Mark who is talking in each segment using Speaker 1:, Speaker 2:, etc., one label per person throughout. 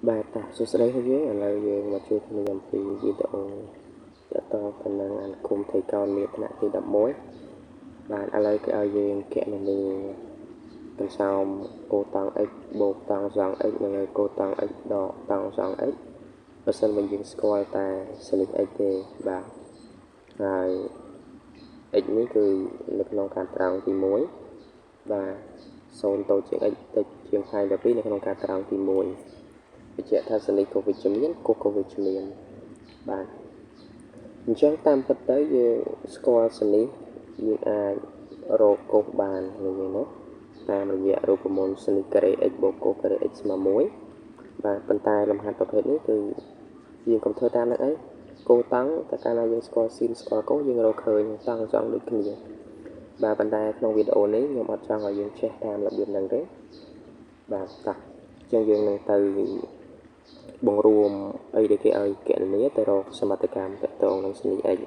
Speaker 1: បាទតាសួស្តីហើយយើងឥឡូវយើងមកជួបគ្នាអំពីវីដេអូទាក់ទងទៅនឹងអនុគមថៃកោណមានថ្នាក់ទី11បាទឥឡូវគេឲ្យយើងគណនាកន្សោមកូតង់ x បូកតង់សង x នៅលើកូតង់ x ដកតង់សង x បើសិនបើយើងស្គាល់តែសលេខ x ទេបាទហើយ x នេះគឺនៅក្នុងការត្រង់ទី1បាទ0តូចជាង x តិចជាង2នៅក្នុងការត្រង់ទី1បញ្ជាក់ថាសលេខកុសវិជ្ជមានកុសកុសវិជ្ជមានបាទអញ្ចឹងតាមពិតទៅយើងស្គាល់សលេខយើងអាចរកកុសបានឃើញទេណាតាមរយៈរូបមន្តសលេខការ៉េ x បូកកុសការ៉េ x ស្មើ1បាទប៉ុន្តែលំហាត់ប្រភេទនេះគឺយើងកុំធ្វើតាមនឹងអីកូតង់តែកាលណាយើងស្គាល់ស៊ីនស្គាល់កុសយើងរកឃើញតង់សងដូចគ្នាបាទប៉ុន្តែក្នុងវីដេអូនេះខ្ញុំអត់ចង់ឲ្យយើងចេះតាមរបៀបហ្នឹងទេបាទតោះអញ្ចឹងយើងនឹងទៅបង្រួមអីដែលគេឲ្យគណនាទៅរកសមិទ្ធកម្មតកតងនឹងសលេខ x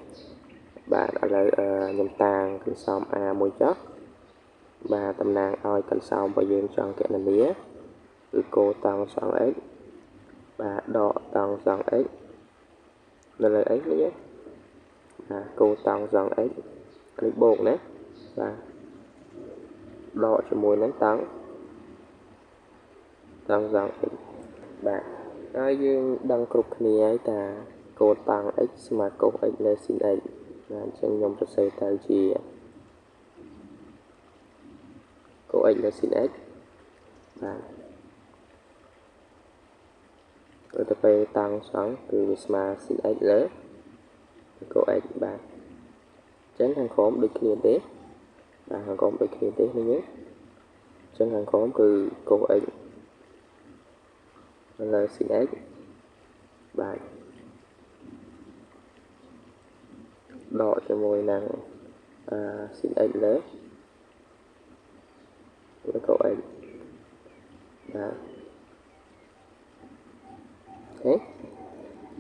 Speaker 1: បាទឥឡូវខ្ញុំតាងកន្សោម a មួយចុះបាទតំណាងឲ្យកន្សោមរបស់យើងចង់គណនាគឺកូតង់សង x បាទដកតង់សង x នៅលើ x នេះបាទកូតង់សង x នេះបូកណាបាទដកជាមួយនឹងតង់សង x បាទហើយយើងដឹងគ្រប់គ្នាហើយថាកូតង់ x ស្មើកុស x លើស៊ីន x បាទអញ្ចឹងខ្ញុំសរសេរទៅជាកុស x លើស៊ីន x បាទទៅពេលតង់សងគឺវាស្មើស៊ីន x លើកុស x បាទអញ្ចឹងខាងក្រោមដូចគ្នាទេបាទខាងក្រោមដូចគ្នាទេនេះអញ្ចឹងខាងក្រោមគឺកុស x លើស៊ីន x បាទដកជាមួយនឹងស៊ីន x លើកុស x បាទអូខេ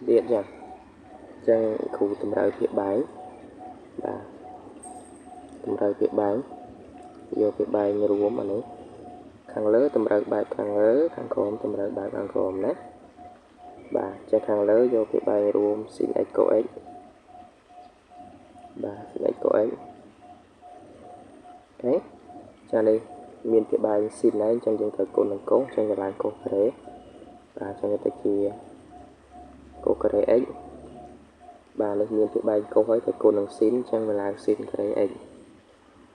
Speaker 1: ទៀតចាអញ្ចឹងគ្រូតម្រូវភាពបែងបាទតម្រូវភាពបែងយកភាពបែងរួមអានេះខាងលើតម្រូវបែបខាងលើខាងក្រោមតម្រូវបែបខាងក្រោមណាបាទអញ្ចឹងខាងលើយកភាពបែងរួមស៊ីន x កុស x បាទស៊ីន x កុស x អូខេចានេះមានភាពបែងស៊ីនហើយអញ្ចឹងយើងត្រូវគុណនឹងកុសអញ្ចឹងកន្លែងកុសការ៉េបាទអញ្ចឹងទៅជាកុសការ៉េ x បាទនេះមានភាពបែងកុសហើយទៅគុណនឹងស៊ីនអញ្ចឹងវាឡើងស៊ីនការ៉េ x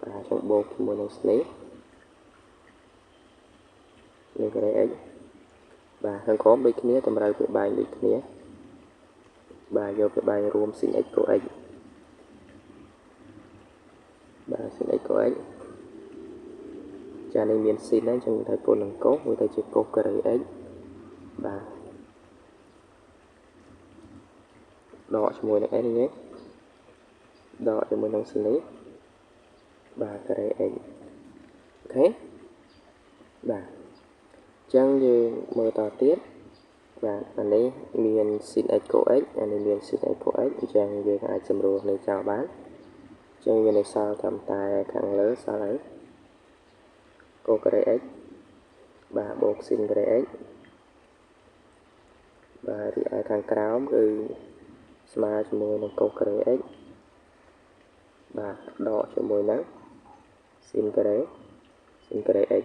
Speaker 1: បាទអញ្ចឹងបូកជាមួយនឹងស្នេះនឹងការ៉េ x បាទខាងក្រោមដូចគ្នាតម្រូវភាពបែងដូចគ្នាបាទយកភាពបែងរួមស៊ីន x កុស x បាទស៊ីន x កុស x ចានេះមានស៊ីនហើយអញ្ចឹងត្រូវគុណនឹងកុសវាទៅជាកុសការ៉េ x បាទដកជាមួយនឹង x នេះដកជាមួយនឹងស៊ីននេះបាទការ៉េ x អូខេបាទអញ្ចឹងយើងមើលតទៀតបាទអានេះមានស៊ីន x កុស x អានេះមានស៊ីន x កុស x អញ្ចឹងយើងអាចសម្រួលនេះចោលបានអញ្ចឹងមានន័យសល់ត្រឹមតែខាងលើសល់ហើយកុសការ៉េ x បាទបូកស៊ីនការ៉េ x បាទរីឯខាងក្រោមគឺស្មើជាមួយនឹងកុសការ៉េ x បាទដកជាមួយនឹងស៊ីនការ៉េ x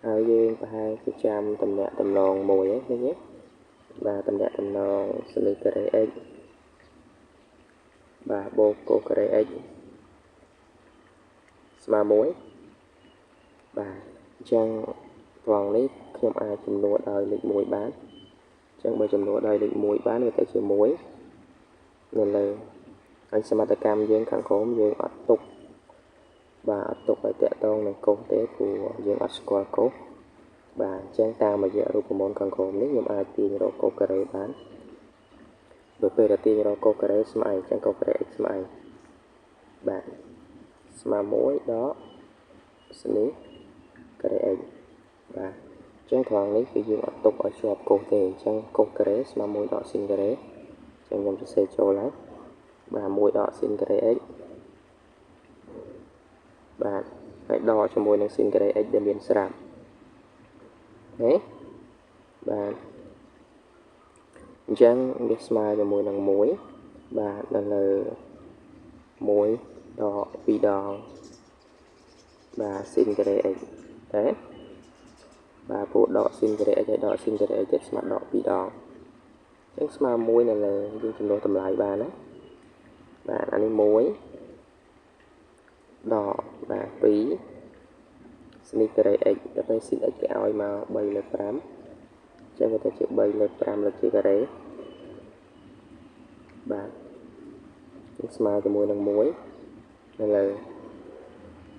Speaker 1: ហើយយើងប្រហែលជាចាំតំណាក់តំណងមួយហ្នឹងឃើញទេបាទតំណាក់តំណងសលេខការ៉េ x បាទបូកកុសការ៉េ x ស្មើ1បាទអញ្ចឹងត្រង់នេះខ្ញុំអាចចំនួនឲ្យលេខ1បានអញ្ចឹងបើចំនួនឲ្យលេខ1បានវាទៅជា1នៅលើហើយសមិទ្ធកម្មយើងខាងក្រោមយើងអត់ទុកបាទអត់ទុកឲ្យតាក់ទងនឹងកុសទេព្រោះយើងអត់ស្គាល់កុសបាទអញ្ចឹងតាមរយៈរូបមន្តខាងក្រោមនេះខ្ញុំអាចទាញរកកុសការ៉េបានបើពេលដែលទាញរកកុសការ៉េស្មើអញ្ចឹងកុសការ៉េ x ស្មើបាទស្មើ1ដកស្នេះការ៉េ x បាទអញ្ចឹងត្រង់នេះគឺយើងអត់ទុកឲ្យជាប់កុសទេអញ្ចឹងកុសការ៉េស្មើ1ដកស៊ីនការ៉េអញ្ចឹងខ្ញុំសរសេរចូលហើយបាទ1ដកស៊ីនការ៉េ x បាទហើយដកជាមួយនឹងស៊ីនការ៉េ x ដែលមានស្រាប់អូខេបាទ chẳng biết smile cho mùi nằng muối và lần là muối đỏ vì đỏ và xin cái đấy đấy và bộ đỏ xin cái đấy đỏ xin cái đấy chết mặt đỏ vì đỏ chẳng smile muối này là những trình độ tầm lại bà đó và anh muối đỏ và phí xin cái đấy để xin cái oi mà bay lên pram chẳng người ta chịu bay lên pram là chỉ cái đấy và smile cho mùi nằng muối nên là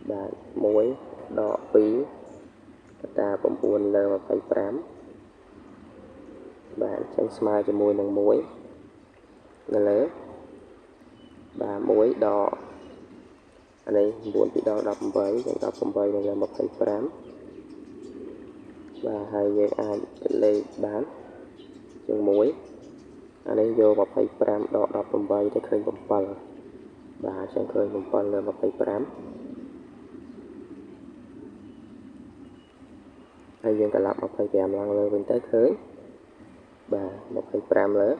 Speaker 1: bạn muối đỏ phí ta cũng buồn lờ mà phải pram bạn chẳng smile cho mùi nằng muối nên là bà muối đỏ anh ấy buồn bị đỏ đọc với này là một phải pram và hai người ai lấy bán chừng muối anh ấy vô một phải pram đỏ đọc với để khơi bầm bờ và chẳng khơi bầm bờ là một phải pram hay dân cả lọc một phải kèm lăng lên bên tới khơi và một phải pram lớn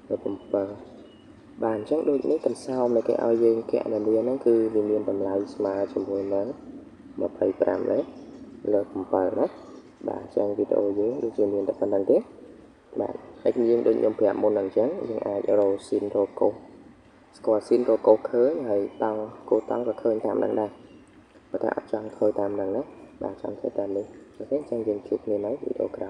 Speaker 1: rồi bầm bờ bàn chắc đôi những cần sau này cái ao dương kẹo này đi nó cứ liên liên tầm lại mà trong buổi lớn một phải pram đấy là bầm bờ đó bà trang video dưới đi chuyên viên tập phần đăng tiếp bạn hãy nhiên đôi nhóm phèm môn lần trắng nhưng ai cho rồi xin rồi cô score xin rồi cô khơi hay tăng cô tăng và khơi tạm lần đây và ta áp trang thôi tạm lần đấy bà trang thôi tạm đi ok trang dừng chụp người máy video cả